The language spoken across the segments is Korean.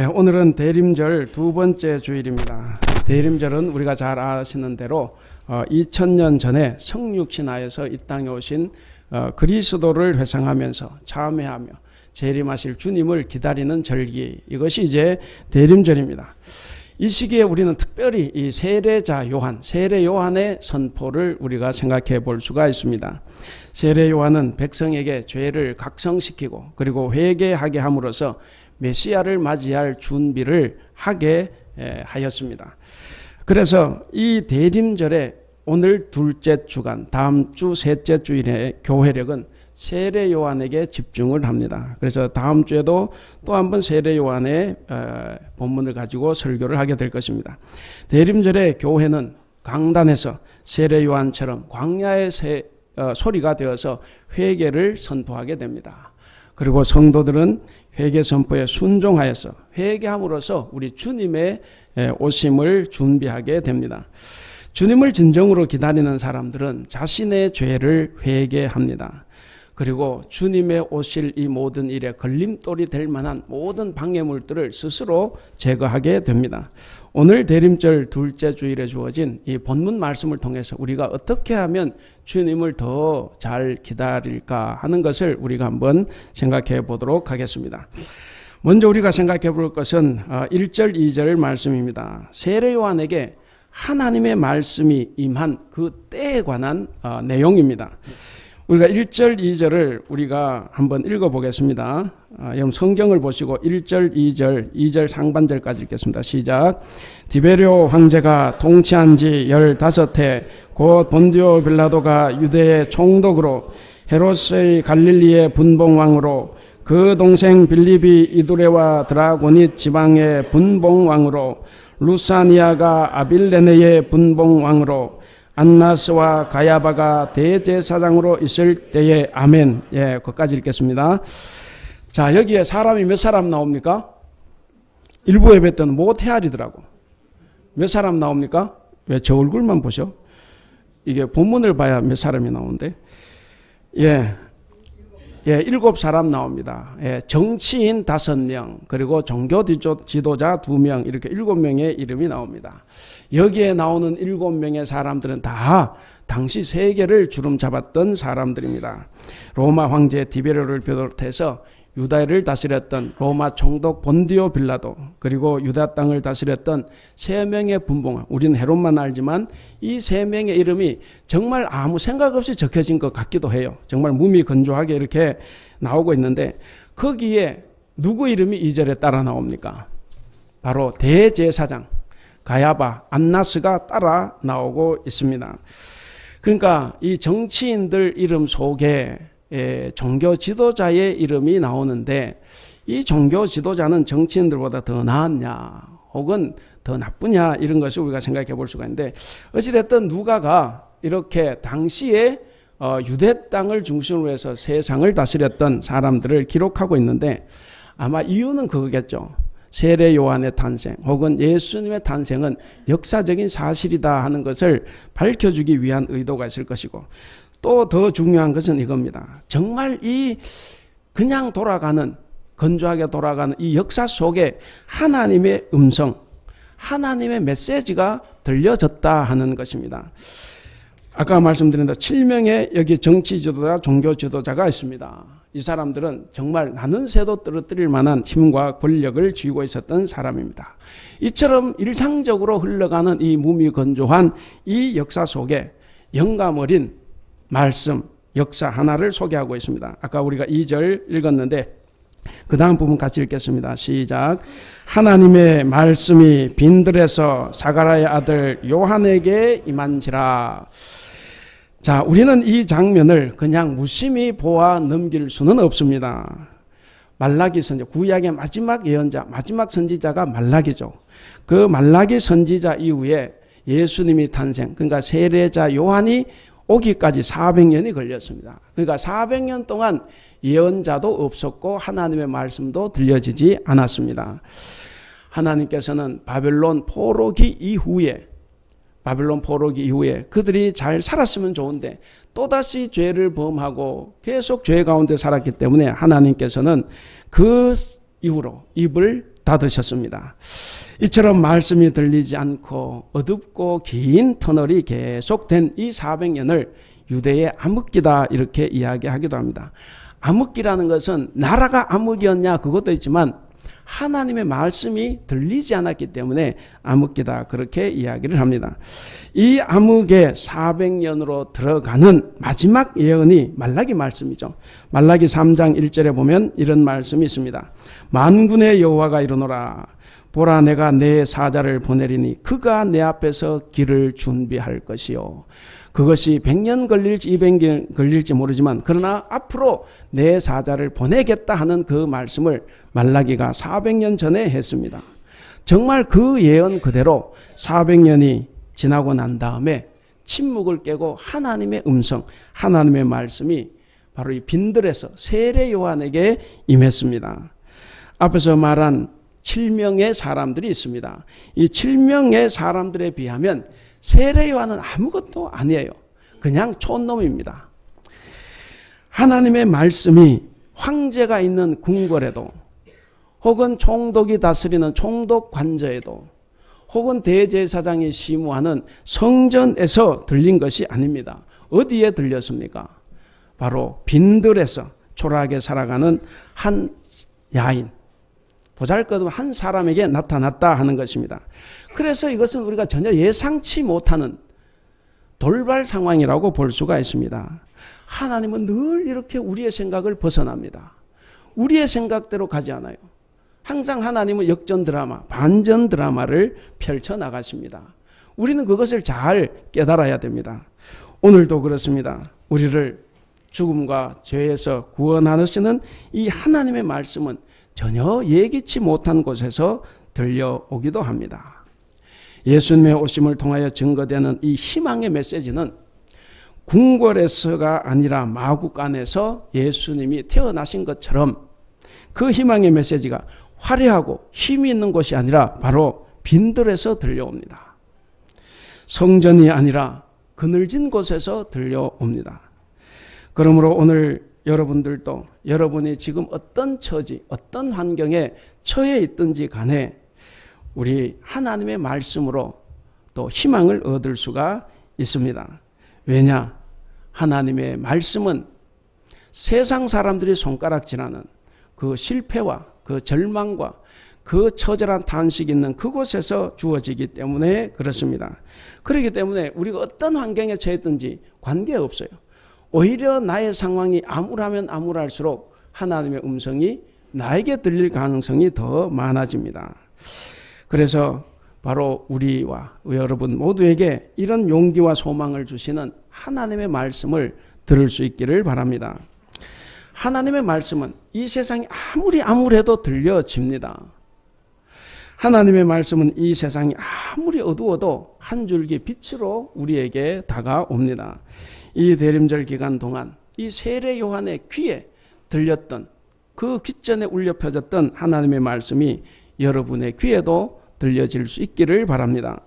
오늘은 대림절 두 번째 주일입니다. 대림절은 우리가 잘 아시는 대로 2000년 전에 성육신하여서 이 땅에 오신 그리스도를 회상하면서 참회하며 재림하실 주님을 기다리는 절기, 이것이 이제 대림절입니다. 이 시기에 우리는 특별히 이 세례자 요한, 세례 요한의 선포를 우리가 생각해 볼 수가 있습니다. 세례 요한은 백성에게 죄를 각성시키고 그리고 회개하게 함으로써 메시아를 맞이할 준비를 하게 하였습니다. 그래서 이 대림절에 오늘 둘째 주간, 다음 주 셋째 주일의 교회력은 세례 요한에게 집중을 합니다. 그래서 다음 주에도 또 한 번 세례 요한의 본문을 가지고 설교를 하게 될 것입니다. 대림절에 교회는 강단에서 세례 요한처럼 광야의 소리가 되어서 회개를 선포하게 됩니다. 그리고 성도들은 회개 선포에 순종하여서 회개함으로써 우리 주님의 오심을 준비하게 됩니다. 주님을 진정으로 기다리는 사람들은 자신의 죄를 회개합니다. 그리고 주님의 오실 이 모든 일에 걸림돌이 될 만한 모든 방해물들을 스스로 제거하게 됩니다. 오늘 대림절 둘째 주일에 주어진 이 본문 말씀을 통해서 우리가 어떻게 하면 주님을 더 잘 기다릴까 하는 것을 우리가 한번 생각해 보도록 하겠습니다. 먼저 우리가 생각해 볼 것은 1절 2절 말씀입니다. 세례 요한에게 하나님의 말씀이 임한 그 때에 관한 내용입니다. 우리가 1절 2절을 우리가 한번 읽어보겠습니다. 여러분 성경을 보시고 1절 2절 상반절까지 읽겠습니다. 시작. 디베rio 황제가 통치한 지 15해 곧 본디오 빌라도가 유대의 총독으로 헤롯의 갈릴리의 분봉왕으로 그 동생 빌립이 이두레와 드라고닛 지방의 분봉왕으로 루사니아가 아빌레네의 분봉왕으로 안나스와 가야바가 대제사장으로 있을 때에 아멘. 거기까지 읽겠습니다. 자, 여기에 사람이 몇 사람 나옵니까? 일부 예배 때는 못 헤아리더라고. 몇 사람 나옵니까? 왜 저 얼굴만 보셔? 이게 본문을 봐야 몇 사람이 나오는데. 7사람 나옵니다. 정치인 5명, 그리고 종교 지도자 2명, 이렇게 7명의 이름이 나옵니다. 여기에 나오는 7명의 사람들은 다 당시 세계를 주름 잡았던 사람들입니다. 로마 황제 디베료를 비롯해서 유다를 다스렸던 로마 총독 본디오 빌라도, 그리고 유다 땅을 다스렸던 3명의 분봉왕, 우리는 헤롯만 알지만 이 3명의 이름이 정말 아무 생각 없이 적혀진 것 같기도 해요. 정말 무미건조하게 이렇게 나오고 있는데, 거기에 누구 이름이 2절에 따라 나옵니까? 바로 대제사장 가야바, 안나스가 따라 나오고 있습니다. 그러니까 이 정치인들 이름 속에 종교 지도자의 이름이 나오는데, 이 종교 지도자는 정치인들보다 더 나았냐 혹은 더 나쁘냐, 이런 것을 우리가 생각해 볼 수가 있는데, 어찌됐든 누가가 이렇게 당시에 유대 땅을 중심으로 해서 세상을 다스렸던 사람들을 기록하고 있는데, 아마 이유는 그거겠죠. 세례 요한의 탄생 혹은 예수님의 탄생은 역사적인 사실이다 하는 것을 밝혀주기 위한 의도가 있을 것이고, 또 더 중요한 것은 이겁니다. 정말 이 그냥 돌아가는, 건조하게 돌아가는 이 역사 속에 하나님의 음성, 하나님의 메시지가 들려졌다 하는 것입니다. 아까 말씀드린 대로 7명의 여기 정치 지도자, 종교 지도자가 있습니다. 이 사람들은 정말 나는 새도 떨어뜨릴 만한 힘과 권력을 쥐고 있었던 사람입니다. 이처럼 일상적으로 흘러가는 이 무미건조한 이 역사 속에 영감 어린 말씀, 역사 하나를 소개하고 있습니다. 아까 우리가 2절 읽었는데 그 다음 부분 같이 읽겠습니다. 시작. 하나님의 말씀이 빈들에서 사가랴의 아들 요한에게 임한지라. 자, 우리는 이 장면을 그냥 무심히 보아 넘길 수는 없습니다. 말라기 선지자, 구약의 마지막 예언자, 마지막 선지자가 말라기죠. 그 말라기 선지자 이후에 예수님이 탄생, 그러니까 세례자 요한이 오기까지 400년이 걸렸습니다. 그러니까 400년 동안 예언자도 없었고 하나님의 말씀도 들려지지 않았습니다. 하나님께서는 바벨론 포로기 이후에 그들이 잘 살았으면 좋은데 또다시 죄를 범하고 계속 죄 가운데 살았기 때문에 하나님께서는 그 이후로 입을 닫으셨습니다. 이처럼 말씀이 들리지 않고 어둡고 긴 터널이 계속된 이 400년을 유대의 암흑기다 이렇게 이야기하기도 합니다. 암흑기라는 것은 나라가 암흑이었냐 그것도 있지만 하나님의 말씀이 들리지 않았기 때문에 암흑기다 그렇게 이야기를 합니다. 이 암흑의 400년으로 들어가는 마지막 예언이 말라기 말씀이죠. 말라기 3장 1절에 보면 이런 말씀이 있습니다. 만군의 여호와가 이르노라 보라 내가 내 사자를 보내리니 그가 내 앞에서 길을 준비할 것이요 그것이 100년 걸릴지 200년 걸릴지 모르지만 그러나 앞으로 내 사자를 보내겠다 하는 그 말씀을 말라기가 400년 전에 했습니다. 정말 그 예언 그대로 400년이 지나고 난 다음에 침묵을 깨고 하나님의 음성, 하나님의 말씀이 바로 이 빈들에서 세례 요한에게 임했습니다. 앞에서 말한 7명의 사람들이 있습니다. 이 7명의 사람들에 비하면 세례 요한은 아무것도 아니에요. 그냥 촌놈입니다. 하나님의 말씀이 황제가 있는 궁궐에도 혹은 총독이 다스리는 총독 관저에도 혹은 대제사장이 시무하는 성전에서 들린 것이 아닙니다. 어디에 들렸습니까? 바로 빈들에서 초라하게 살아가는 한 야인, 보잘것없는 한 사람에게 나타났다 하는 것입니다. 그래서 이것은 우리가 전혀 예상치 못하는 돌발 상황이라고 볼 수가 있습니다. 하나님은 늘 이렇게 우리의 생각을 벗어납니다. 우리의 생각대로 가지 않아요. 항상 하나님은 역전 드라마, 반전 드라마를 펼쳐나가십니다. 우리는 그것을 잘 깨달아야 됩니다. 오늘도 그렇습니다. 우리를 죽음과 죄에서 구원하시는 이 하나님의 말씀은 전혀 예기치 못한 곳에서 들려오기도 합니다. 예수님의 오심을 통하여 증거되는 이 희망의 메시지는 궁궐에서가 아니라 마국 안에서 예수님이 태어나신 것처럼 그 희망의 메시지가 화려하고 힘이 있는 곳이 아니라 바로 빈들에서 들려옵니다. 성전이 아니라 그늘진 곳에서 들려옵니다. 그러므로 오늘 여러분들도 여러분이 지금 어떤 처지, 어떤 환경에 처해 있든지 간에 우리 하나님의 말씀으로 또 희망을 얻을 수가 있습니다. 왜냐? 하나님의 말씀은 세상 사람들이 손가락질하는 그 실패와 그 절망과 그 처절한 탄식이 있는 그곳에서 주어지기 때문에 그렇습니다. 그렇기 때문에 우리가 어떤 환경에 처했든지 관계없어요. 오히려 나의 상황이 암울하면 암울할수록 하나님의 음성이 나에게 들릴 가능성이 더 많아집니다. 그래서 바로 우리와 여러분 모두에게 이런 용기와 소망을 주시는 하나님의 말씀을 들을 수 있기를 바랍니다. 하나님의 말씀은 이 세상이 아무리 암울해도 들려집니다. 하나님의 말씀은 이 세상이 아무리 어두워도 한 줄기 빛으로 우리에게 다가옵니다. 이 대림절 기간 동안 이 세례 요한의 귀에 들렸던 그 귓전에 울려 펴졌던 하나님의 말씀이 여러분의 귀에도 들려질 수 있기를 바랍니다.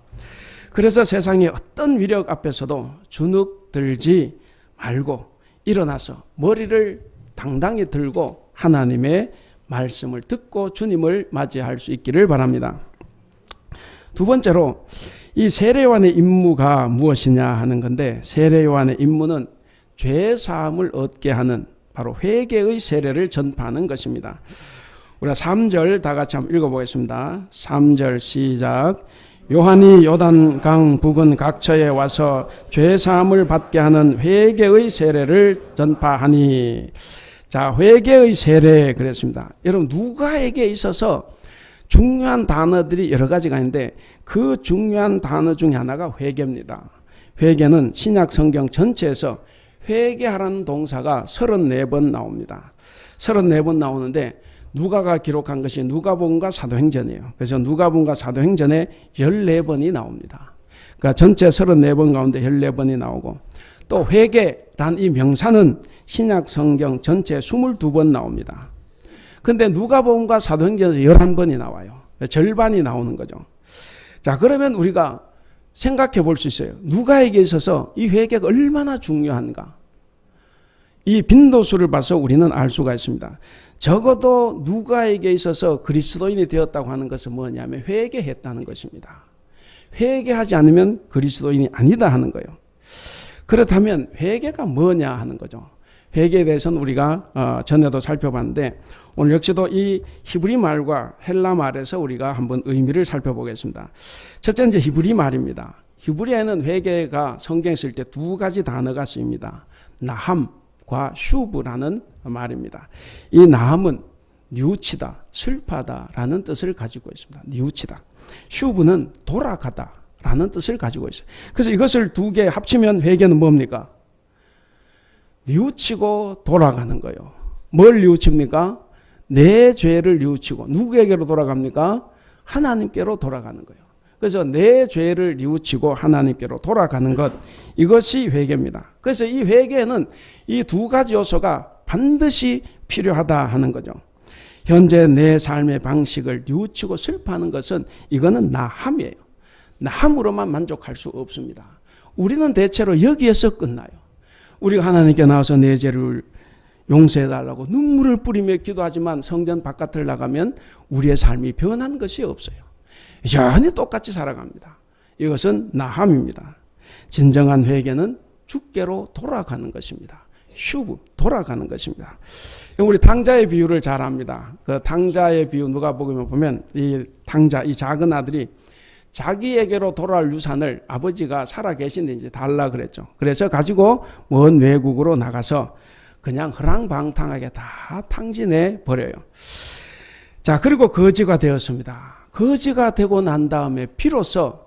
그래서 세상의 어떤 위력 앞에서도 주눅 들지 말고 일어나서 머리를 당당히 들고 하나님의 말씀을 듣고 주님을 맞이할 수 있기를 바랍니다. 두 번째로 이 세례 요한의 임무가 무엇이냐 하는 건데, 세례 요한의 임무는 죄 사함을 얻게 하는 바로 회개의 세례를 전파하는 것입니다. 우리가 3절 다 같이 한번 읽어보겠습니다. 3절 시작. 요한이 요단강 부근 각처에 와서 죄 사함을 받게 하는 회개의 세례를 전파하니. 자, 회개의 세례 그랬습니다. 여러분, 누가에게 있어서 중요한 단어들이 여러 가지가 있는데 그 중요한 단어 중에 하나가 회개입니다. 회개는 신약 성경 전체에서 회개하라는 동사가 34번 나옵니다. 34번 나오는데 누가가 기록한 것이 누가복음과 사도행전이에요. 그래서 누가복음과 사도행전에 14번이 나옵니다. 그러니까 전체 34번 가운데 14번이 나오고, 또 회개란 이 명사는 신약 성경 전체 22번 나옵니다. 근데 누가복음과 사도행전에서 11번이 나와요. 절반이 나오는 거죠. 자, 그러면 우리가 생각해 볼 수 있어요. 누가에게 있어서 이 회개가 얼마나 중요한가? 이 빈도수를 봐서 우리는 알 수가 있습니다. 적어도 누가에게 있어서 그리스도인이 되었다고 하는 것은 뭐냐면 회개했다는 것입니다. 회개하지 않으면 그리스도인이 아니다 하는 거예요. 그렇다면 회개가 뭐냐 하는 거죠. 회개에 대해서는 우리가 전에도 살펴봤는데 오늘 역시도 이 히브리 말과 헬라 말에서 우리가 한번 의미를 살펴보겠습니다. 첫째 이제 히브리 말입니다. 히브리에는 회개가 성경에 쓸 때 두 가지 단어가 쓰입니다. 나함과 슈브라는 말입니다. 이 나함은 뉘우치다, 슬퍼하다라는 뜻을 가지고 있습니다. 뉘우치다. 슈브는 돌아가다라는 뜻을 가지고 있어요. 그래서 이것을 두 개 합치면 회개는 뭡니까? 뉘우치고 돌아가는 거예요. 뭘 뉘우칩니까? 내 죄를 뉘우치고 누구에게로 돌아갑니까? 하나님께로 돌아가는 거예요. 그래서 내 죄를 뉘우치고 하나님께로 돌아가는 것, 이것이 회개입니다. 그래서 이 회개는 이 두 가지 요소가 반드시 필요하다 하는 거죠. 현재 내 삶의 방식을 뉘우치고 슬퍼하는 것은 이거는 나함이에요. 나함으로만 만족할 수 없습니다. 우리는 대체로 여기에서 끝나요. 우리가 하나님께 나와서 내 죄를 용서해달라고 눈물을 뿌리며 기도하지만 성전 바깥을 나가면 우리의 삶이 변한 것이 없어요. 여전히 똑같이 살아갑니다. 이것은 나함입니다. 진정한 회개는 주께로 돌아가는 것입니다. 슈브, 돌아가는 것입니다. 우리 탕자의 비유를 잘 압니다. 그 탕자의 비유 누가복음에 보면 이 탕자, 이 작은 아들이 자기에게로 돌아올 유산을 아버지가 살아계신데 이제 달라 그랬죠. 그래서 가지고 먼 외국으로 나가서 그냥 허랑방탕하게 다 탕진해 버려요. 자, 그리고 거지가 되었습니다. 거지가 되고 난 다음에 비로소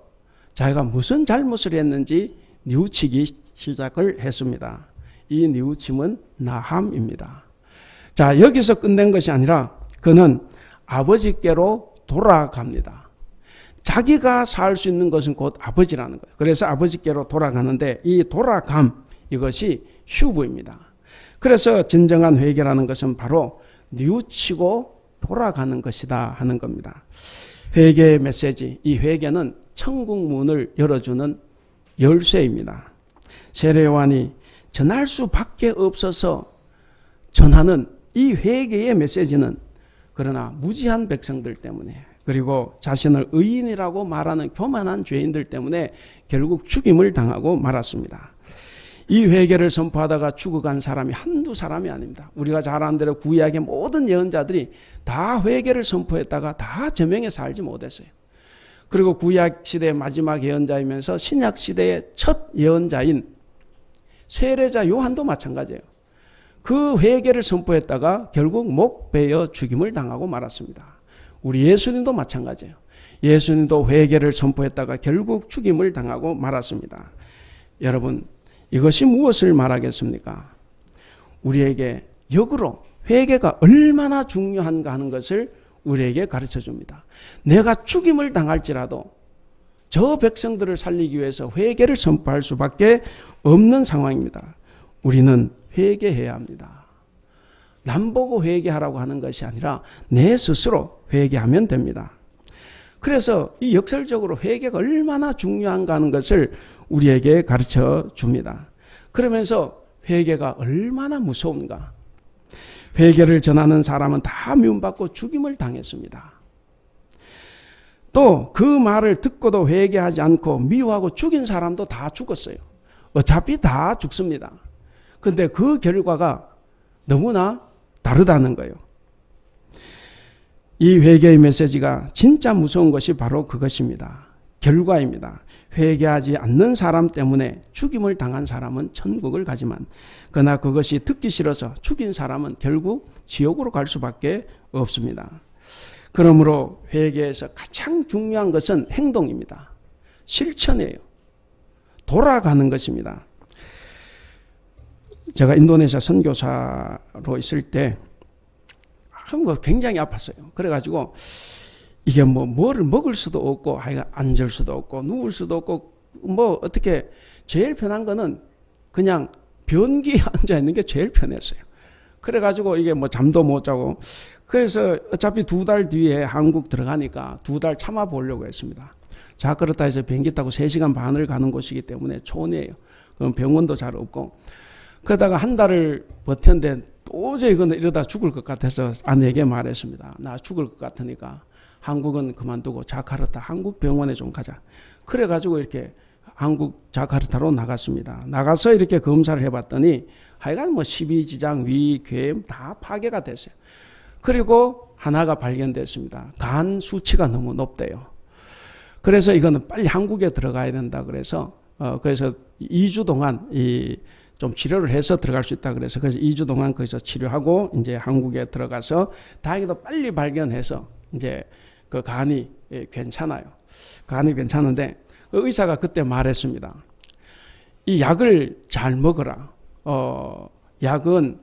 자기가 무슨 잘못을 했는지 뉘우치기 시작을 했습니다. 이 뉘우침은 나함입니다. 자, 여기서 끝낸 것이 아니라 그는 아버지께로 돌아갑니다. 자기가 살 수 있는 것은 곧 아버지라는 거예요. 그래서 아버지께로 돌아가는데 이 돌아감, 이것이 슈브입니다. 그래서 진정한 회개라는 것은 바로 뉘우치고 돌아가는 것이다 하는 겁니다. 회개의 메시지, 이 회개는 천국 문을 열어주는 열쇠입니다. 세례요한이 전할 수밖에 없어서 전하는 이 회개의 메시지는 그러나 무지한 백성들 때문에 그리고 자신을 의인이라고 말하는 교만한 죄인들 때문에 결국 죽임을 당하고 말았습니다. 이 회개를 선포하다가 죽어간 사람이 한두 사람이 아닙니다. 우리가 잘 아는 대로 구약의 모든 예언자들이 다 회개를 선포했다가 다 저명에 살지 못했어요. 그리고 구약 시대의 마지막 예언자이면서 신약 시대의 첫 예언자인 세례자 요한도 마찬가지예요. 그 회개를 선포했다가 결국 목 베어 죽임을 당하고 말았습니다. 우리 예수님도 마찬가지예요. 예수님도 회개를 선포했다가 결국 죽임을 당하고 말았습니다. 여러분, 이것이 무엇을 말하겠습니까? 우리에게 역으로 회개가 얼마나 중요한가 하는 것을 우리에게 가르쳐 줍니다. 내가 죽임을 당할지라도 저 백성들을 살리기 위해서 회개를 선포할 수밖에 없는 상황입니다. 우리는 회개해야 합니다. 남 보고 회개하라고 하는 것이 아니라 내 스스로 회개하면 됩니다. 그래서 이 역설적으로 회개가 얼마나 중요한가 하는 것을 우리에게 가르쳐 줍니다. 그러면서 회개가 얼마나 무서운가. 회개를 전하는 사람은 다 미움받고 죽임을 당했습니다. 또 그 말을 듣고도 회개하지 않고 미워하고 죽인 사람도 다 죽었어요. 어차피 다 죽습니다. 그런데 그 결과가 너무나 다르다는 거예요. 이 회개의 메시지가 진짜 무서운 것이 바로 그것입니다. 결과입니다. 회개하지 않는 사람 때문에 죽임을 당한 사람은 천국을 가지만 그러나 그것이 듣기 싫어서 죽인 사람은 결국 지옥으로 갈 수밖에 없습니다. 그러므로 회개에서 가장 중요한 것은 행동입니다. 실천이에요. 돌아가는 것입니다. 제가 인도네시아 선교사로 있을 때 굉장히 아팠어요. 그래가지고 이게 뭐를 먹을 수도 없고 앉을 수도 없고 누울 수도 없고 어떻게 제일 편한 거는 그냥 변기에 앉아 있는 게 제일 편했어요. 그래가지고 이게 잠도 못 자고 그래서 어차피 2달 뒤에 한국 들어가니까 2달 참아 보려고 했습니다. 자, 그렇다 해서 비행기 타고 3시간 반을 가는 곳이기 때문에 촌이에요. 그럼 병원도 잘 없고 그러다가 한 달을 버텼는데 도저히 이거는 이러다 죽을 것 같아서 아내에게 말했습니다. 나 죽을 것 같으니까 한국은 그만두고 자카르타 한국 병원에 좀 가자. 그래가지고 이렇게 한국 자카르타로 나갔습니다. 나가서 이렇게 검사를 해봤더니 하여간 뭐 십이지장, 위, 궤 다 파괴가 됐어요. 그리고 하나가 발견됐습니다. 간 수치가 너무 높대요. 그래서 이거는 빨리 한국에 들어가야 된다 그래서 2주 동안 좀 치료를 해서 들어갈 수 있다 그래서 2주 동안 거기서 치료하고 이제 한국에 들어가서 다행히도 빨리 발견해서 이제 그 간이 괜찮아요. 간이 괜찮은데 그 의사가 그때 말했습니다. 이 약을 잘 먹어라. 약은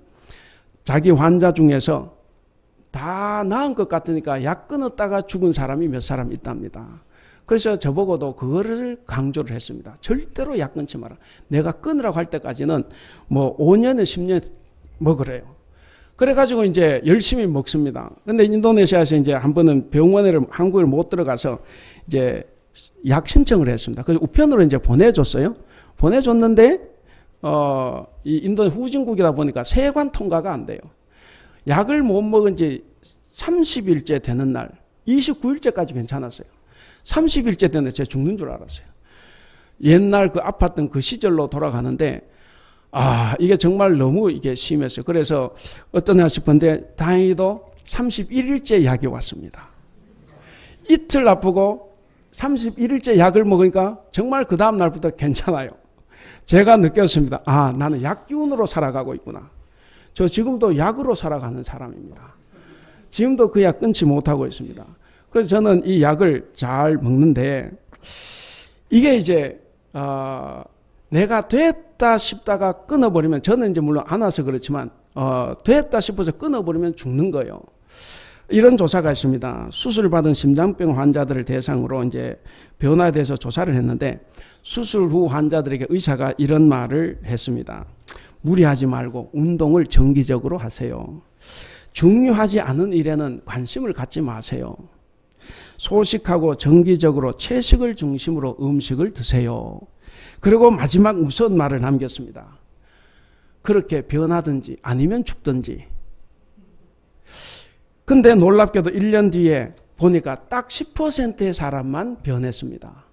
자기 환자 중에서 다 나은 것 같으니까 약 끊었다가 죽은 사람이 몇 사람 있답니다. 그래서 저보고도 그거를 강조를 했습니다. 절대로 약 끊지 마라. 내가 끊으라고 할 때까지는 뭐 5년에 10년 먹으래요. 그래가지고 이제 열심히 먹습니다. 근데 인도네시아에서 이제 한 번은 병원에 한국에 못 들어가서 이제 약 신청을 했습니다. 그래서 우편으로 이제 보내줬어요. 보내줬는데, 이 인도 후진국이다 보니까 세관 통과가 안 돼요. 약을 못 먹은 지 30일째 되는 날, 29일째까지 괜찮았어요. 30일째 되는데 제가 죽는 줄 알았어요. 옛날 그 아팠던 그 시절로 돌아가는데, 이게 정말 너무 이게 심했어요. 그래서 어떠냐 싶은데, 다행히도 31일째 약이 왔습니다. 이틀 아프고 31일째 약을 먹으니까 정말 그 다음 날부터 괜찮아요. 제가 느꼈습니다. 나는 약 기운으로 살아가고 있구나. 저 지금도 약으로 살아가는 사람입니다. 지금도 그 약 끊지 못하고 있습니다. 그래서 저는 이 약을 잘 먹는데 이게 이제 내가 됐다 싶다가 끊어버리면 저는 이제 물론 안 와서 그렇지만 됐다 싶어서 끊어버리면 죽는 거예요. 이런 조사가 있습니다. 수술받은 심장병 환자들을 대상으로 이제 변화에 대해서 조사를 했는데 수술 후 환자들에게 의사가 이런 말을 했습니다. 무리하지 말고 운동을 정기적으로 하세요. 중요하지 않은 일에는 관심을 갖지 마세요. 소식하고 정기적으로 채식을 중심으로 음식을 드세요. 그리고 마지막 무서운 말을 남겼습니다. 그렇게 변하든지 아니면 죽든지. 근데 놀랍게도 1년 뒤에 보니까 딱 10%의 사람만 변했습니다.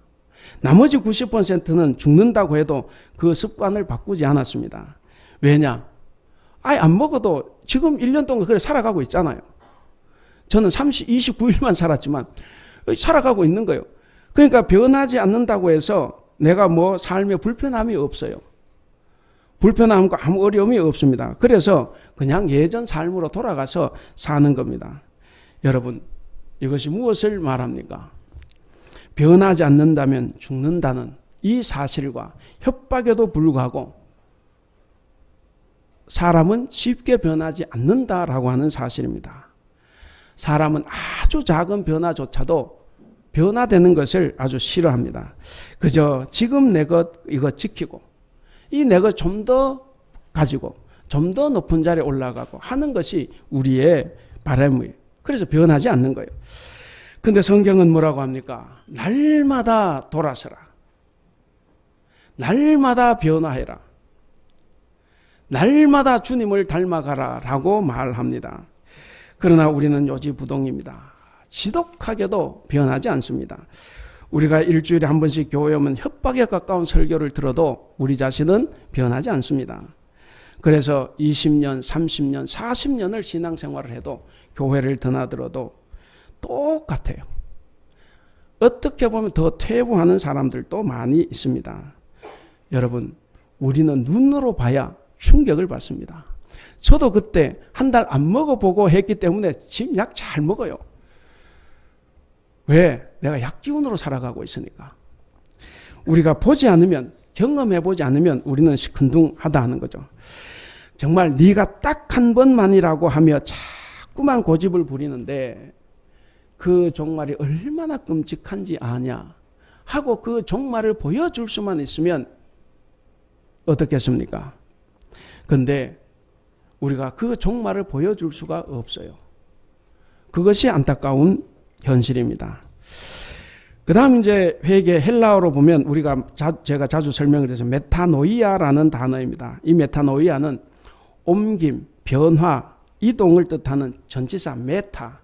나머지 90%는 죽는다고 해도 그 습관을 바꾸지 않았습니다. 왜냐? 아예 안 먹어도 지금 1년 동안 그래 살아가고 있잖아요. 저는 29일만 살았지만 살아가고 있는 거예요. 그러니까 변하지 않는다고 해서 내가 뭐 삶에 불편함이 없어요. 불편함과 아무 어려움이 없습니다. 그래서 그냥 예전 삶으로 돌아가서 사는 겁니다. 여러분, 이것이 무엇을 말합니까? 변하지 않는다면 죽는다는 이 사실과 협박에도 불구하고 사람은 쉽게 변하지 않는다라고 하는 사실입니다. 사람은 아주 작은 변화조차도 변화되는 것을 아주 싫어합니다. 그저 지금 내 것 이거 지키고 이 내 것 좀 더 가지고 좀 더 높은 자리에 올라가고 하는 것이 우리의 바람이에요. 그래서 변하지 않는 거예요. 근데 성경은 뭐라고 합니까? 날마다 돌아서라. 날마다 변화해라. 날마다 주님을 닮아가라 라고 말합니다. 그러나 우리는 요지부동입니다. 지독하게도 변하지 않습니다. 우리가 일주일에 한 번씩 교회 오면 협박에 가까운 설교를 들어도 우리 자신은 변하지 않습니다. 그래서 20년, 30년, 40년을 신앙생활을 해도 교회를 드나들어도 똑같아요. 어떻게 보면 더 퇴보하는 사람들도 많이 있습니다. 여러분, 우리는 눈으로 봐야 충격을 받습니다. 저도 그때 한 달 안 먹어보고 했기 때문에 지금 약 잘 먹어요. 왜? 내가 약 기운으로 살아가고 있으니까. 우리가 보지 않으면, 경험해보지 않으면 우리는 시큰둥하다 하는 거죠. 정말 네가 딱 한 번만이라고 하며 자꾸만 고집을 부리는데 그 종말이 얼마나 끔찍한지 아냐 하고 그 종말을 보여줄 수만 있으면 어떻겠습니까? 근데 우리가 그 종말을 보여줄 수가 없어요. 그것이 안타까운 현실입니다. 그 다음 이제 회개 헬라어로 보면 제가 자주 설명을 해서 메타노이아라는 단어입니다. 이 메타노이아는 옮김, 변화, 이동을 뜻하는 전치사 메타,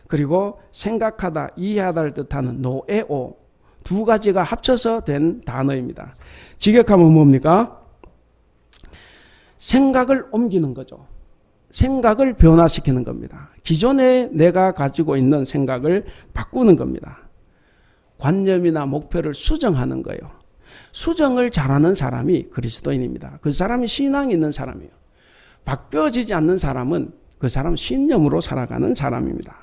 그리고 생각하다, 이해하다를 뜻하는 노에오, 두 가지가 합쳐서 된 단어입니다. 직역하면 뭡니까? 생각을 옮기는 거죠. 생각을 변화시키는 겁니다. 기존에 내가 가지고 있는 생각을 바꾸는 겁니다. 관념이나 목표를 수정하는 거예요. 수정을 잘하는 사람이 그리스도인입니다. 그 사람이 신앙이 있는 사람이에요. 바뀌어지지 않는 사람은 그 사람 신념으로 살아가는 사람입니다.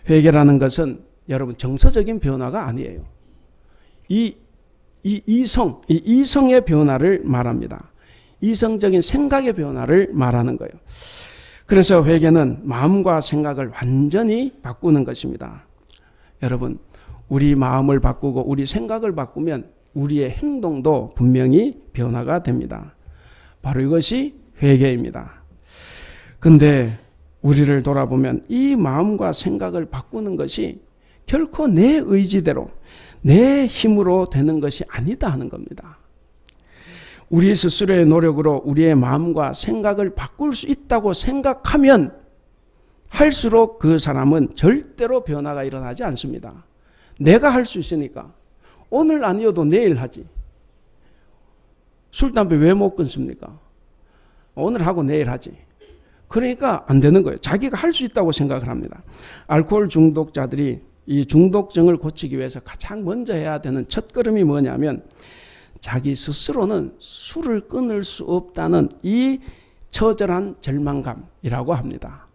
회개라는 것은 여러분 정서적인 변화가 아니에요. 이성의 변화를 말합니다. 이성적인 생각의 변화를 말하는 거예요. 그래서 회개는 마음과 생각을 완전히 바꾸는 것입니다. 여러분, 우리 마음을 바꾸고 우리 생각을 바꾸면 우리의 행동도 분명히 변화가 됩니다. 바로 이것이 회개입니다. 근데 우리를 돌아보면 이 마음과 생각을 바꾸는 것이 결코 내 의지대로, 내 힘으로 되는 것이 아니다 하는 겁니다. 우리 스스로의 노력으로 우리의 마음과 생각을 바꿀 수 있다고 생각하면 할수록 그 사람은 절대로 변화가 일어나지 않습니다. 내가 할 수 있으니까 오늘 아니어도 내일 하지. 술, 담배 왜 못 끊습니까? 오늘 하고 내일 하지. 그러니까 안 되는 거예요. 자기가 할 수 있다고 생각을 합니다. 알코올 중독자들이 이 중독증을 고치기 위해서 가장 먼저 해야 되는 첫걸음이 뭐냐면 자기 스스로는 술을 끊을 수 없다는 이 처절한 절망감이라고 합니다.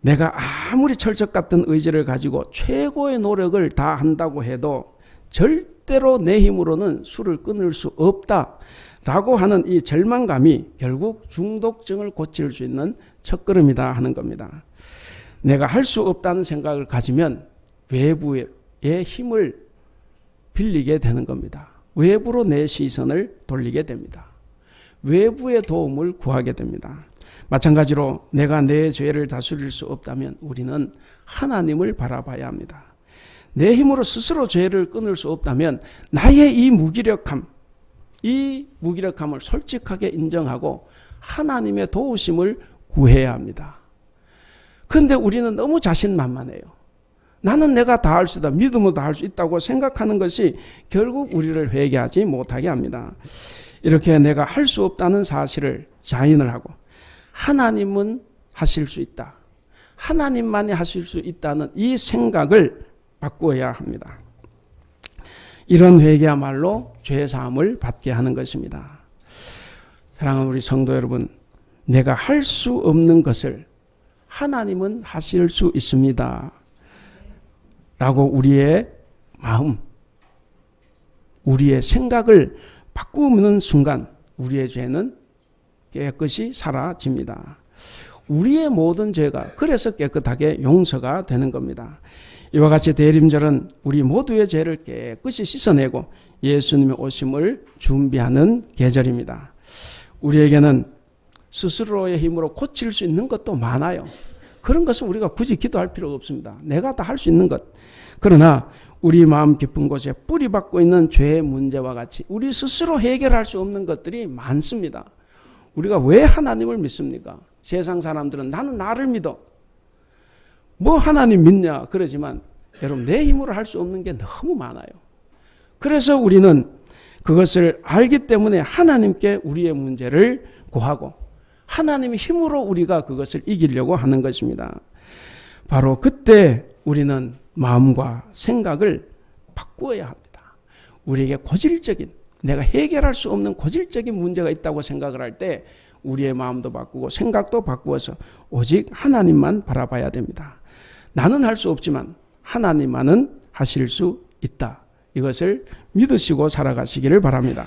내가 아무리 철석 같은 의지를 가지고 최고의 노력을 다 한다고 해도 절대로 내 힘으로는 술을 끊을 수 없다라고 하는 이 절망감이 결국 중독증을 고칠 수 있는 첫걸음이다 하는 겁니다. 내가 할 수 없다는 생각을 가지면 외부의 힘을 빌리게 되는 겁니다. 외부로 내 시선을 돌리게 됩니다. 외부의 도움을 구하게 됩니다. 마찬가지로 내가 내 죄를 다스릴 수 없다면 우리는 하나님을 바라봐야 합니다. 내 힘으로 스스로 죄를 끊을 수 없다면 나의 이 무기력함을 솔직하게 인정하고 하나님의 도우심을 구해야 합니다. 그런데 우리는 너무 자신만만해요. 나는 내가 다 할 수 있다, 믿음으로 다 할 수 있다고 생각하는 것이 결국 우리를 회개하지 못하게 합니다. 이렇게 내가 할 수 없다는 사실을 자인을 하고 하나님은 하실 수 있다, 하나님만이 하실 수 있다는 이 생각을 바꾸어야 합니다. 이런 회개야말로 죄사함을 받게 하는 것입니다. 사랑하는 우리 성도 여러분, 내가 할 수 없는 것을 하나님은 하실 수 있습니다 라고 우리의 마음, 우리의 생각을 바꾸는 순간 우리의 죄는 깨끗이 사라집니다. 우리의 모든 죄가 그래서 깨끗하게 용서가 되는 겁니다. 이와 같이 대림절은 우리 모두의 죄를 깨끗이 씻어내고 예수님의 오심을 준비하는 계절입니다. 우리에게는 스스로의 힘으로 고칠 수 있는 것도 많아요. 그런 것은 우리가 굳이 기도할 필요가 없습니다. 내가 다 할 수 있는 것. 그러나 우리 마음 깊은 곳에 뿌리박고 있는 죄의 문제와 같이 우리 스스로 해결할 수 없는 것들이 많습니다. 우리가 왜 하나님을 믿습니까? 세상 사람들은 나는 나를 믿어. 뭐 하나님 믿냐 그러지만 여러분 내 힘으로 할 수 없는 게 너무 많아요. 그래서 우리는 그것을 알기 때문에 하나님께 우리의 문제를 고하고 하나님의 힘으로 우리가 그것을 이기려고 하는 것입니다. 바로 그때 우리는 마음과 생각을 바꾸어야 합니다. 우리에게 고질적인, 내가 해결할 수 없는 고질적인 문제가 있다고 생각을 할 때 우리의 마음도 바꾸고 생각도 바꾸어서 오직 하나님만 바라봐야 됩니다. 나는 할 수 없지만 하나님만은 하실 수 있다. 이것을 믿으시고 살아가시기를 바랍니다.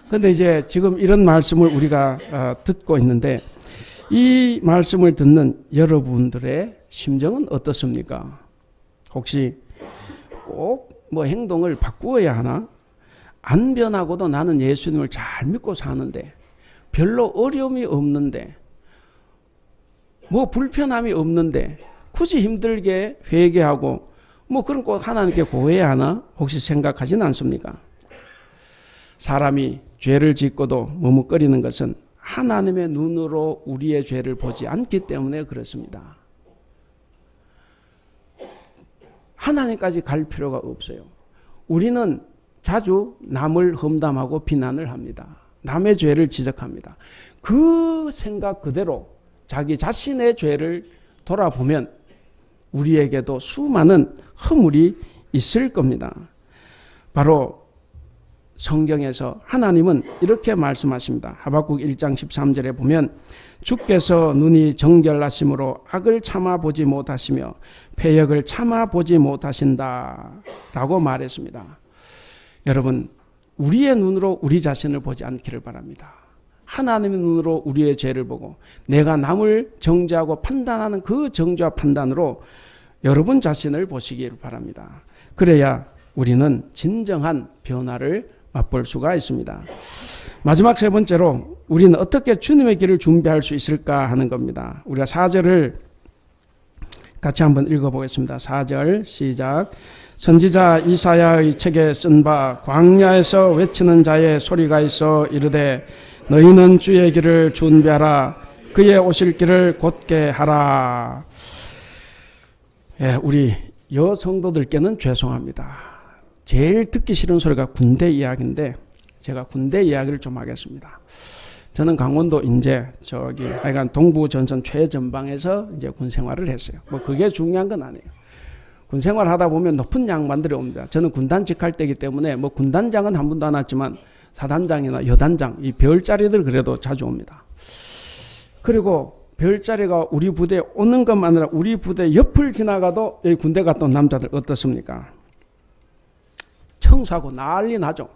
그런데 이제 지금 이런 말씀을 우리가 듣고 있는데 이 말씀을 듣는 여러분들의 심정은 어떻습니까? 혹시 꼭 뭐 행동을 바꾸어야 하나? 안 변하고도 나는 예수님을 잘 믿고 사는데 별로 어려움이 없는데 뭐 불편함이 없는데 굳이 힘들게 회개하고 뭐 그런 거 하나님께 고해야 하나? 혹시 생각하지는 않습니까? 사람이 죄를 짓고도 머뭇거리는 것은 하나님의 눈으로 우리의 죄를 보지 않기 때문에 그렇습니다. 하나님까지 갈 필요가 없어요. 우리는 자주 남을 험담하고 비난을 합니다. 남의 죄를 지적합니다. 그 생각 그대로 자기 자신의 죄를 돌아보면 우리에게도 수많은 허물이 있을 겁니다. 바로 성경에서 하나님은 이렇게 말씀하십니다. 하박국 1장 13절에 보면 주께서 눈이 정결하심으로 악을 참아보지 못하시며 패역을 참아보지 못하신다 라고 말했습니다. 여러분, 우리의 눈으로 우리 자신을 보지 않기를 바랍니다. 하나님의 눈으로 우리의 죄를 보고 내가 남을 정죄하고 판단하는 그 정죄와 판단으로 여러분 자신을 보시기를 바랍니다. 그래야 우리는 진정한 변화를 맛볼 수가 있습니다. 마지막 세 번째로 우리는 어떻게 주님의 길을 준비할 수 있을까 하는 겁니다. 우리가 4절을 같이 한번 읽어보겠습니다. 4절 시작. 선지자 이사야의 책에 쓴 바 광야에서 외치는 자의 소리가 있어 이르되 너희는 주의 길을 준비하라. 그의 오실 길을 곧게 하라. 예, 우리 여성도들께는 죄송합니다. 제일 듣기 싫은 소리가 군대 이야기인데 제가 군대 이야기를 좀 하겠습니다. 저는 강원도 인제 하여간 동부 전선 최전방에서 이제 군 생활을 했어요. 뭐 그게 중요한 건 아니에요. 군 생활 하다 보면 높은 양반들이 옵니다. 저는 군단 직할 때이기 때문에 뭐 군단장은 한 번도 안 왔지만 사단장이나 여단장, 이 별자리들 그래도 자주 옵니다. 그리고 별자리가 우리 부대에 오는 것만 아니라 우리 부대 옆을 지나가도 여기 군대 갔다 온 남자들 어떻습니까? 청소하고 난리 나죠.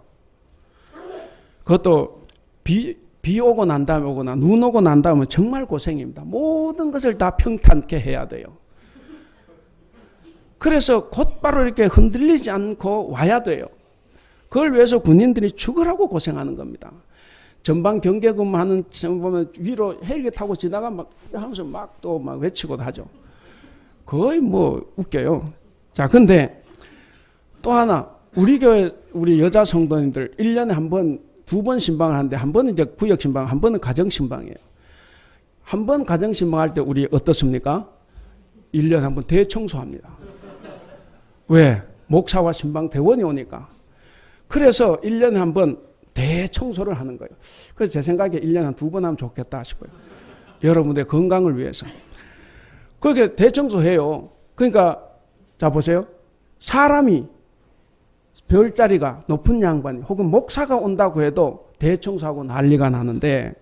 그것도 비 오고 난 다음에 오거나 눈 오고 난 다음에 정말 고생입니다. 모든 것을 다 평탄케 해야 돼요. 그래서 곧바로 이렇게 흔들리지 않고 와야 돼요. 그걸 위해서 군인들이 죽으라고 고생하는 겁니다. 전방 경계 근무하는 보면 위로 헬기 타고 지나가 막 하면서 막 또 막 외치고도 하죠. 거의 뭐 웃겨요. 자, 근데 또 하나 우리 교회 우리 여자 성도님들 1년에 한 번, 2번 신방을 하는데 한 번은 이제 구역 신방, 한 번은 가정 신방이에요. 한 번 가정 신방할 때 우리 어떻습니까? 1년에 한 번 대청소합니다. 왜? 목사와 신방 대원이 오니까. 그래서 1년에 한 번 대청소를 하는 거예요. 그래서 제 생각에 1년에 한 2번 하면 좋겠다 싶어요. 여러분의 건강을 위해서. 그렇게 대청소해요. 그러니까 자 보세요. 사람이 별자리가 높은 양반이 혹은 목사가 온다고 해도 대청소하고 난리가 나는데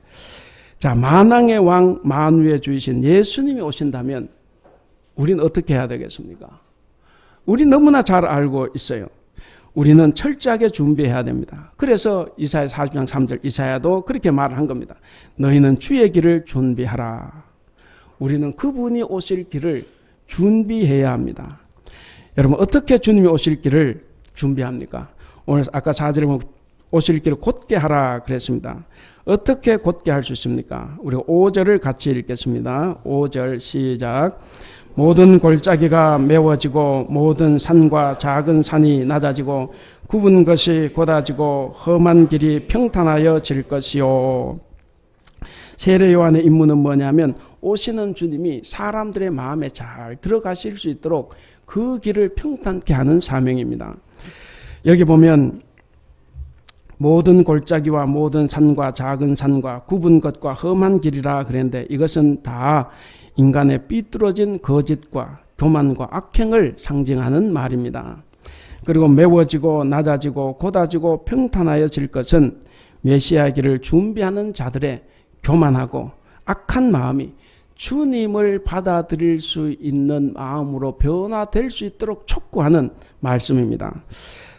자 만왕의 왕 만유의 주이신 예수님이 오신다면 우리는 어떻게 해야 되겠습니까? 우리 너무나 잘 알고 있어요. 우리는 철저하게 준비해야 됩니다. 그래서 이사야 40장 3절 이사야도 그렇게 말을 한 겁니다. 너희는 주의 길을 준비하라. 우리는 그분이 오실 길을 준비해야 합니다. 여러분 어떻게 주님이 오실 길을 준비합니까? 오늘 아까 4절에 보면 오실 길을 곧게 하라 그랬습니다. 어떻게 곧게 할 수 있습니까? 우리가 5절을 같이 읽겠습니다. 5절 시작. 모든 골짜기가 메워지고 모든 산과 작은 산이 낮아지고 굽은 것이 곧아지고 험한 길이 평탄하여질 것이요. 세례 요한의 임무는 뭐냐면 오시는 주님이 사람들의 마음에 잘 들어가실 수 있도록 그 길을 평탄케 하는 사명입니다. 여기 보면 모든 골짜기와 모든 산과 작은 산과 굽은 것과 험한 길이라 그랬는데 이것은 다 인간의 삐뚤어진 거짓과 교만과 악행을 상징하는 말입니다. 그리고 메워지고 낮아지고 곧아지고 평탄하여질 것은 메시아 길을 준비하는 자들의 교만하고 악한 마음이 주님을 받아들일 수 있는 마음으로 변화될 수 있도록 촉구하는 말씀입니다.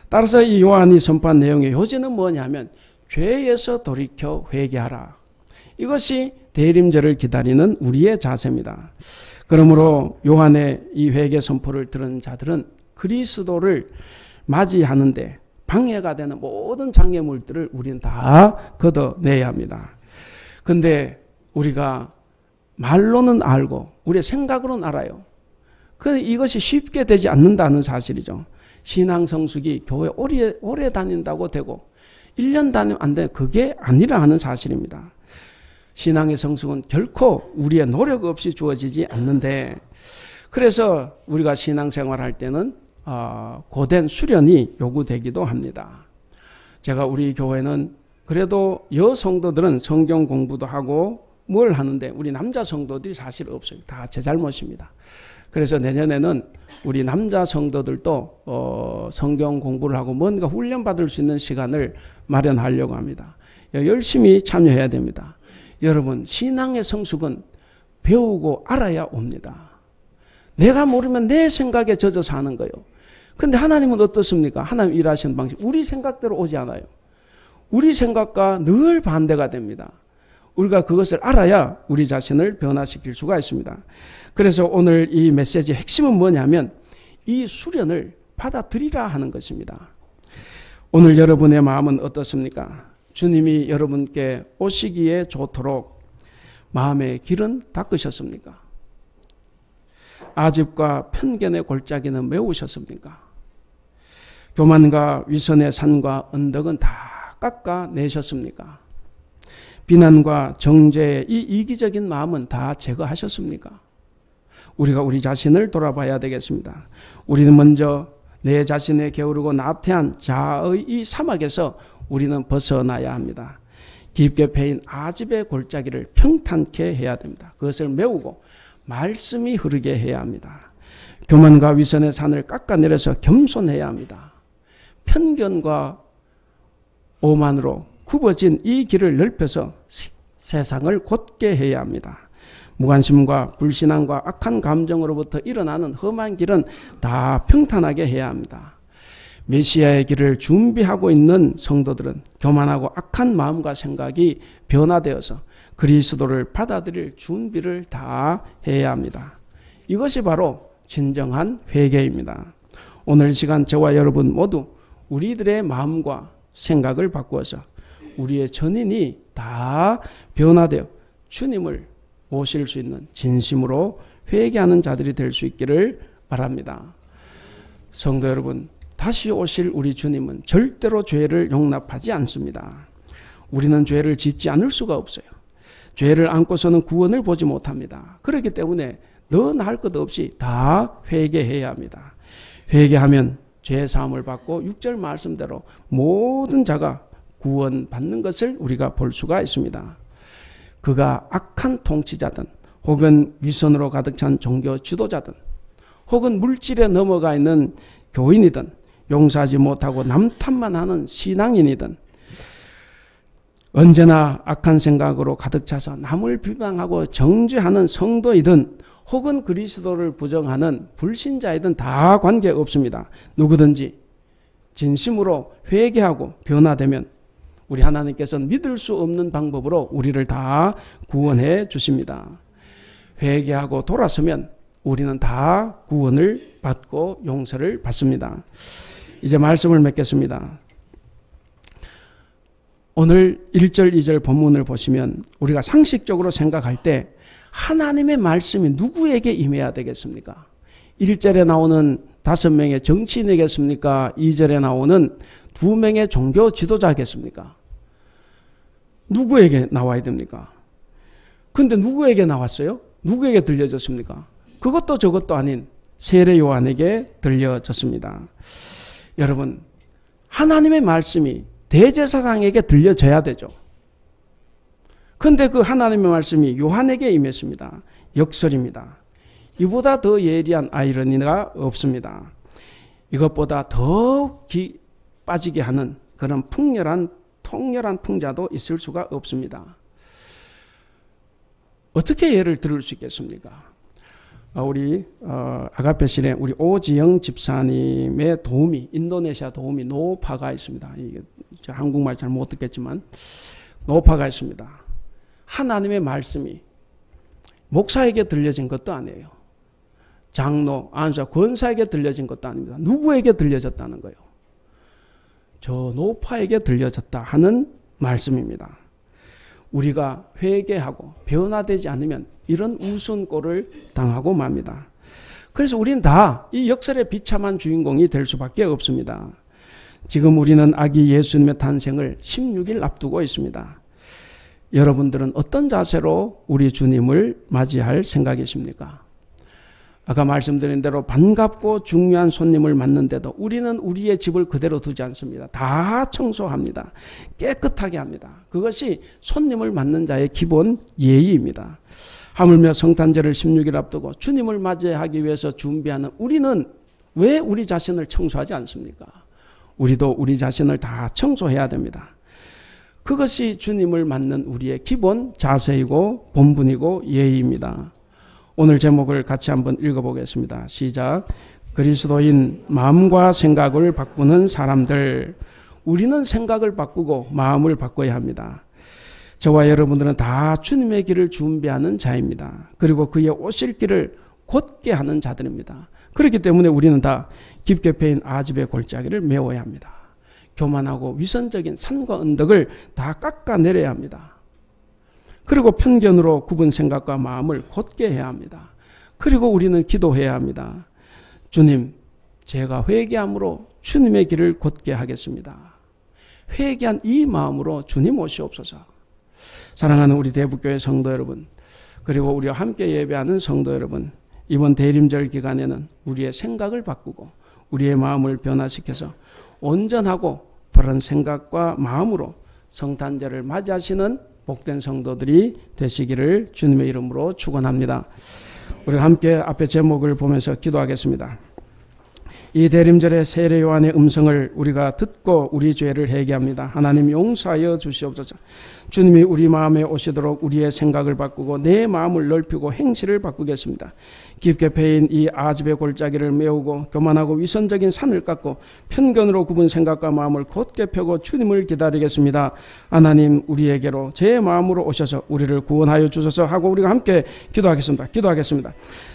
따라서 이 요한이 선포한 내용의 요지는 뭐냐면 죄에서 돌이켜 회개하라. 이것이 대림절을 기다리는 우리의 자세입니다. 그러므로 요한의 이 회개 선포를 들은 자들은 그리스도를 맞이하는데 방해가 되는 모든 장애물들을 우리는 다 걷어내야 합니다. 근데 우리가 말로는 알고 우리의 생각으로는 알아요. 그런데 이것이 쉽게 되지 않는다는 사실이죠. 신앙 성숙이 교회 오래 다닌다고 되고 1년 다니면 안 되는 그게 아니라 하는 사실입니다. 신앙의 성숙은 결코 우리의 노력 없이 주어지지 않는데, 그래서 우리가 신앙생활할 때는 고된 수련이 요구되기도 합니다. 제가 우리 교회는 그래도 여성도들은 성경 공부도 하고 뭘 하는데 우리 남자 성도들이 사실 없어요. 다 제 잘못입니다. 그래서 내년에는 우리 남자 성도들도 성경 공부를 하고 뭔가 훈련받을 수 있는 시간을 마련하려고 합니다. 열심히 참여해야 됩니다. 여러분, 신앙의 성숙은 배우고 알아야 옵니다. 내가 모르면 내 생각에 젖어서 하는 거예요. 근데 하나님은 어떻습니까? 하나님 일하시는 방식, 우리 생각대로 오지 않아요. 우리 생각과 늘 반대가 됩니다. 우리가 그것을 알아야 우리 자신을 변화시킬 수가 있습니다. 그래서 오늘 이 메시지의 핵심은 뭐냐면 이 수련을 받아들이라 하는 것입니다. 오늘 여러분의 마음은 어떻습니까? 주님이 여러분께 오시기에 좋도록 마음의 길은 닦으셨습니까? 아집과 편견의 골짜기는 메우셨습니까? 교만과 위선의 산과 언덕은 다 깎아내셨습니까? 비난과 정죄의 이 이기적인 마음은 다 제거하셨습니까? 우리가 우리 자신을 돌아봐야 되겠습니다. 우리는 먼저 내 자신에 게으르고 나태한 자아의 이 사막에서 우리는 벗어나야 합니다. 깊게 패인 아집의 골짜기를 평탄케 해야 됩니다. 그것을 메우고 말씀이 흐르게 해야 합니다. 교만과 위선의 산을 깎아내려서 겸손해야 합니다. 편견과 오만으로 굽어진 이 길을 넓혀서 세상을 곧게 해야 합니다. 무관심과 불신앙과 악한 감정으로부터 일어나는 험한 길은 다 평탄하게 해야 합니다. 메시아의 길을 준비하고 있는 성도들은 교만하고 악한 마음과 생각이 변화되어서 그리스도를 받아들일 준비를 다 해야 합니다. 이것이 바로 진정한 회개입니다. 오늘 시간 저와 여러분 모두 우리들의 마음과 생각을 바꾸어서 우리의 전인이 다 변화되어 주님을 모실 수 있는 진심으로 회개하는 자들이 될 수 있기를 바랍니다. 성도 여러분, 다시 오실 우리 주님은 절대로 죄를 용납하지 않습니다. 우리는 죄를 짓지 않을 수가 없어요. 죄를 안고서는 구원을 보지 못합니다. 그렇기 때문에 더 나을 것 없이 다 회개해야 합니다. 회개하면 죄 사함을 받고 6절 말씀대로 모든 자가 구원받는 것을 우리가 볼 수가 있습니다. 그가 악한 통치자든 혹은 위선으로 가득 찬 종교 지도자든 혹은 물질에 넘어가 있는 교인이든 용서하지 못하고 남 탓만 하는 신앙인이든 언제나 악한 생각으로 가득 차서 남을 비방하고 정죄하는 성도이든 혹은 그리스도를 부정하는 불신자이든 다 관계없습니다. 누구든지 진심으로 회개하고 변화되면 우리 하나님께서는 믿을 수 없는 방법으로 우리를 다 구원해 주십니다. 회개하고 돌아서면 우리는 다 구원을 받고 용서를 받습니다. 이제 말씀을 맺겠습니다. 오늘 1절, 2절 본문을 보시면 우리가 상식적으로 생각할 때 하나님의 말씀이 누구에게 임해야 되겠습니까? 1절에 나오는 5명의 정치인이겠습니까? 2절에 나오는 2명의 종교 지도자겠습니까? 누구에게 나와야 됩니까? 근데 누구에게 나왔어요? 누구에게 들려졌습니까? 그것도 저것도 아닌 세례 요한에게 들려졌습니다. 여러분, 하나님의 말씀이 대제사장에게 들려져야 되죠. 그런데 그 하나님의 말씀이 요한에게 임했습니다. 역설입니다. 이보다 더 예리한 아이러니가 없습니다. 이것보다 더 빠지게 하는 그런 통렬한 풍자도 있을 수가 없습니다. 어떻게 예를 들을 수 있겠습니까? 우리 아가페실에 우리 오지영 집사님의 도우미, 인도네시아 도우미 노파가 있습니다. 이게 한국말 잘 못 듣겠지만 노파가 있습니다. 하나님의 말씀이 목사에게 들려진 것도 아니에요. 장로, 안수사, 권사에게 들려진 것도 아닙니다. 누구에게 들려졌다는 거예요? 저 노파에게 들려졌다 하는 말씀입니다. 우리가 회개하고 변화되지 않으면 이런 우스운 꼴을 당하고 맙니다. 그래서 우리는 다 이 역설의 비참한 주인공이 될 수밖에 없습니다. 지금 우리는 아기 예수님의 탄생을 16일 앞두고 있습니다. 여러분들은 어떤 자세로 우리 주님을 맞이할 생각이십니까? 아까 말씀드린 대로 반갑고 중요한 손님을 맞는데도 우리는 우리의 집을 그대로 두지 않습니다. 다 청소합니다. 깨끗하게 합니다. 그것이 손님을 맞는 자의 기본 예의입니다. 하물며 성탄절을 16일 앞두고 주님을 맞이하기 위해서 준비하는 우리는 왜 우리 자신을 청소하지 않습니까? 우리도 우리 자신을 다 청소해야 됩니다. 그것이 주님을 맞는 우리의 기본 자세이고 본분이고 예의입니다. 오늘 제목을 같이 한번 읽어보겠습니다. 시작. 그리스도인 마음과 생각을 바꾸는 사람들. 우리는 생각을 바꾸고 마음을 바꿔야 합니다. 저와 여러분들은 다 주님의 길을 준비하는 자입니다. 그리고 그의 오실 길을 곧게 하는 자들입니다. 그렇기 때문에 우리는 다 깊게 패인 아집의 골짜기를 메워야 합니다. 교만하고 위선적인 산과 언덕을 다 깎아내려야 합니다. 그리고 편견으로 굽은 생각과 마음을 곧게 해야 합니다. 그리고 우리는 기도해야 합니다. 주님, 제가 회개함으로 주님의 길을 곧게 하겠습니다. 회개한 이 마음으로 주님 오시옵소서. 사랑하는 우리 대북교회 성도 여러분, 그리고 우리와 함께 예배하는 성도 여러분, 이번 대림절 기간에는 우리의 생각을 바꾸고 우리의 마음을 변화시켜서 온전하고 바른 생각과 마음으로 성탄절을 맞이하시는 복된 성도들이 되시기를 주님의 이름으로 축원합니다. 우리 함께 앞에 제목을 보면서 기도하겠습니다. 이 대림절의 세례 요한의 음성을 우리가 듣고 우리 죄를 회개합니다. 하나님 용서하여 주시옵소서. 주님이 우리 마음에 오시도록 우리의 생각을 바꾸고 내 마음을 넓히고 행실을 바꾸겠습니다. 깊게 패인 이 아집의 골짜기를 메우고 교만하고 위선적인 산을 깎고 편견으로 굽은 생각과 마음을 곧게 펴고 주님을 기다리겠습니다. 하나님 우리에게로 제 마음으로 오셔서 우리를 구원하여 주소서 하고 우리가 함께 기도하겠습니다.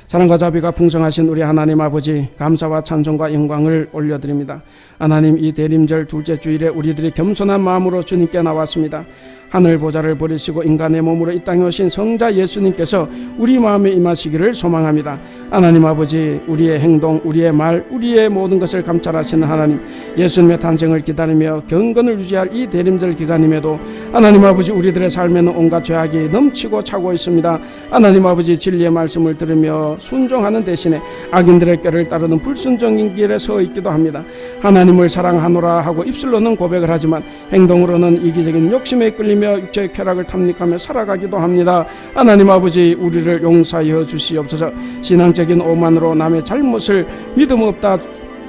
사랑과 자비가 풍성하신 우리 하나님 아버지, 감사와 찬송과 영광을 올려드립니다. 하나님, 이 대림절 둘째 주일에 우리들이 겸손한 마음으로 주님께 나왔습니다. 하늘 보좌를 버리시고 인간의 몸으로 이 땅에 오신 성자 예수님께서 우리 마음에 임하시기를 소망합니다. 하나님 아버지, 우리의 행동, 우리의 말, 우리의 모든 것을 감찰하시는 하나님, 예수님의 탄생을 기다리며 경건을 유지할 이 대림절 기간임에도 하나님 아버지, 우리들의 삶에는 온갖 죄악이 넘치고 차고 있습니다. 하나님 아버지, 진리의 말씀을 들으며 순종하는 대신에 악인들의 꾀를 따르는 불순종인 길에 서 있기도 합니다. 하나님을 사랑하노라 하고 입술로는 고백을 하지만 행동으로는 이기적인 욕심에 끌리며 육체의 쾌락을 탐닉하며 살아가기도 합니다. 하나님 아버지, 우리를 용서하여 주시옵소서. 신앙적인 오만으로 남의 잘못을 믿음 없다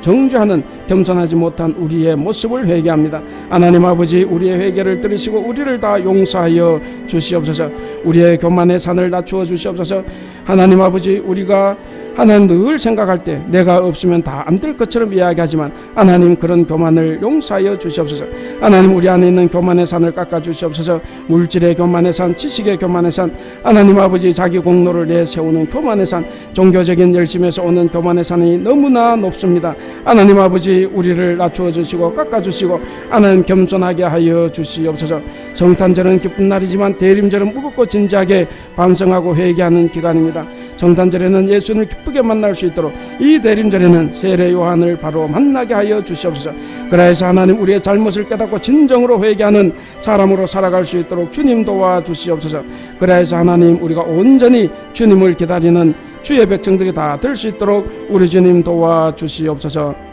정죄하는 겸손하지 못한 우리의 모습을 회개합니다. 하나님 아버지, 우리의 회개를 들으시고 우리를 다 용서하여 주시옵소서. 우리의 교만의 산을 낮추어 주시옵소서. 하나님 아버지, 우리가 하나님 늘 생각할 때 내가 없으면 다 안 될 것처럼 이야기하지만 하나님, 그런 교만을 용서하여 주시옵소서. 하나님, 우리 안에 있는 교만의 산을 깎아 주시옵소서. 물질의 교만의 산, 지식의 교만의 산, 하나님 아버지, 자기 공로를 내세우는 교만의 산, 종교적인 열심에서 오는 교만의 산이 너무나 높습니다. 하나님 아버지, 우리를 낮추어 주시고 깎아 주시고 하나님 겸손하게 하여 주시옵소서. 성탄절은 기쁜 날이지만 대림절은 무겁고 진지하게 반성하고 회개하는 기간입니다. 성탄절에는 예수님을 기쁘게 만날 수 있도록 이 대림절에는 세례 요한을 바로 만나게 하여 주시옵소서. 그래서 하나님, 우리의 잘못을 깨닫고 진정으로 회개하는 사람으로 살아갈 수 있도록 주님 도와주시옵소서. 그래서 하나님, 우리가 온전히 주님을 기다리는 주의 백성들이 다 될 수 있도록 우리 주님 도와주시옵소서.